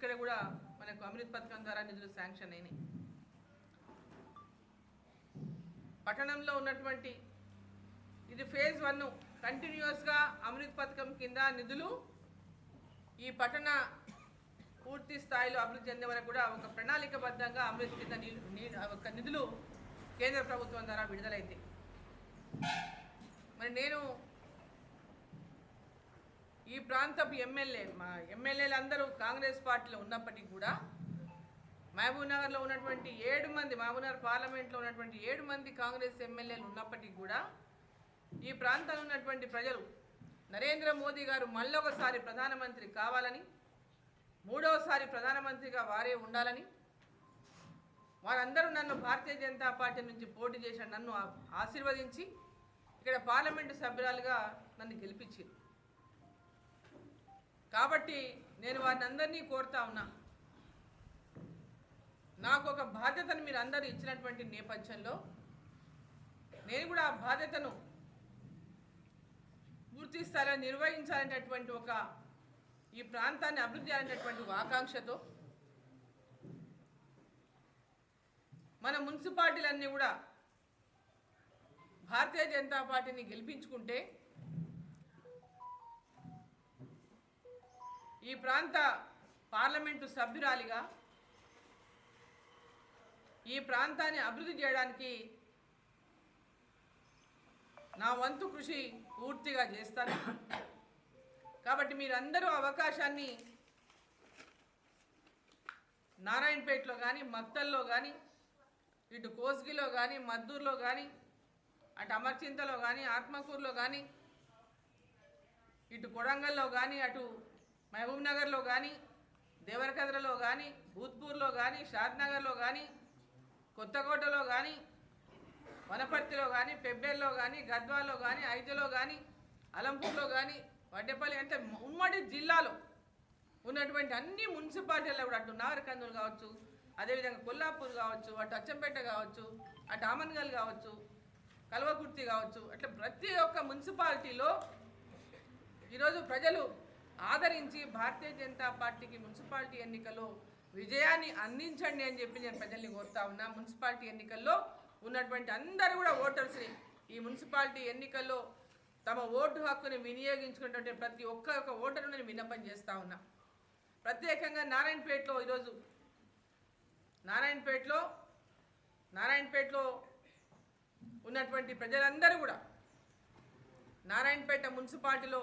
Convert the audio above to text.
ఇక్కడ కూడా మనకు అమృత్ పథకం ద్వారా నిధులు శాంక్షన్ అయినాయి. పట్టణంలో ఉన్నటువంటి ఇది ఫేజ్ 1 కంటిన్యూస్గా అమృత్ పథకం కింద నిధులు ఈ పట్టణ పూర్తి స్థాయిలో అభివృద్ధి చెందే వరకు కూడా ఒక ప్రణాళికబద్ధంగా అమృత్ కింద నిధులు కేంద్ర ప్రభుత్వం ద్వారా విడుదలైతే మరి నేను ఈ ప్రాంతపు ఎమ్మెల్యేలు అందరూ కాంగ్రెస్ పార్టీలో ఉన్నప్పటికీ కూడా మహబూబ్నగర్లో ఉన్నటువంటి 7 మంది మహబూబ్నగర్ పార్లమెంట్లో ఉన్నటువంటి 7 మంది కాంగ్రెస్ ఎమ్మెల్యేలు ఉన్నప్పటికీ కూడా ఈ ప్రాంతంలో ఉన్నటువంటి ప్రజలు నరేంద్ర మోదీ గారు మళ్ళొకసారి ప్రధానమంత్రి కావాలని, 3వసారి ప్రధానమంత్రిగా వారే ఉండాలని, వారందరూ నన్ను భారతీయ జనతా పార్టీ నుంచి పోటీ చేసిన నన్ను ఆశీర్వదించి ఇక్కడ పార్లమెంటు సభ్యురాలుగా నన్ను గెలిపించారు. కాబట్టి నేను వారిని అందరినీ కోరుతా ఉన్నా, నాకు ఒక బాధ్యతను మీరు అందరూ ఇచ్చినటువంటి నేపథ్యంలో నేను కూడా ఆ బాధ్యతను పూర్తి స్థాయిలో నిర్వహించాలనేటటువంటి ఒక ఈ ప్రాంతాన్ని అభివృద్ధి చేయాలనేటువంటి ఒక ఆకాంక్షతో మన మున్సిపాలిటీలన్నీ కూడా భారతీయ జనతా పార్టీని గెలిపించుకుంటే ఈ ప్రాంత పార్లమెంటు సభ్యురాలిగా ఈ ప్రాంతాన్ని అభివృద్ధి చేయడానికి నా వంతు కృషి పూర్తిగా చేస్తాను. కాబట్టి మీరందరూ అవకాశాన్ని నారాయణపేటలో కానీ, మక్తల్లో కానీ, ఇటు కోస్గిలో కానీ, మద్దూరులో కానీ, అటు అమర్చింతలో కానీ, ఆత్మకూరులో కానీ, ఇటు కొడంగల్లో కానీ, అటు మహబూబ్నగర్లో కానీ, దేవరకద్రలో కానీ, భూత్పూర్లో కానీ, షాద్నగర్లో కానీ, కొత్తకోటలో కానీ, వనపర్తిలో కానీ, పెబ్బేల్లో కానీ, గద్వాల్లో కానీ, ఐదులో కానీ, అలంపూర్లో కానీ, వడ్డేపల్లి అంటే ఉమ్మడి జిల్లాలో ఉన్నటువంటి అన్ని మున్సిపాలిటీల్లో కూడా అటు నాగరికందులు కావచ్చు, అదేవిధంగా కొల్లాపూర్ కావచ్చు, అటు అచ్చంపేట కావచ్చు, అటు ఆమన్గల్ కావచ్చు, కల్వకుర్తి కావచ్చు, అట్లా ప్రతి ఒక్క మున్సిపాలిటీలో ఈరోజు ప్రజలు ఆదరించి భారతీయ జనతా పార్టీకి మున్సిపాలిటీ ఎన్నికల్లో విజయాన్ని అందించండి అని చెప్పి నేను ప్రజల్ని కోరుతా ఉన్నా. మున్సిపాలిటీ ఎన్నికల్లో ఉన్నటువంటి అందరూ కూడా ఓటర్స్ని ఈ మున్సిపాలిటీ ఎన్నికల్లో తమ ఓటు హక్కుని వినియోగించుకున్నటువంటి ప్రతి ఒక్క ఓటరు నేను విన్నపం చేస్తూ ఉన్నా. ప్రత్యేకంగా నారాయణపేటలో ఈరోజు నారాయణపేటలో ఉన్నటువంటి ప్రజలందరూ కూడా నారాయణపేట మున్సిపాలిటీలో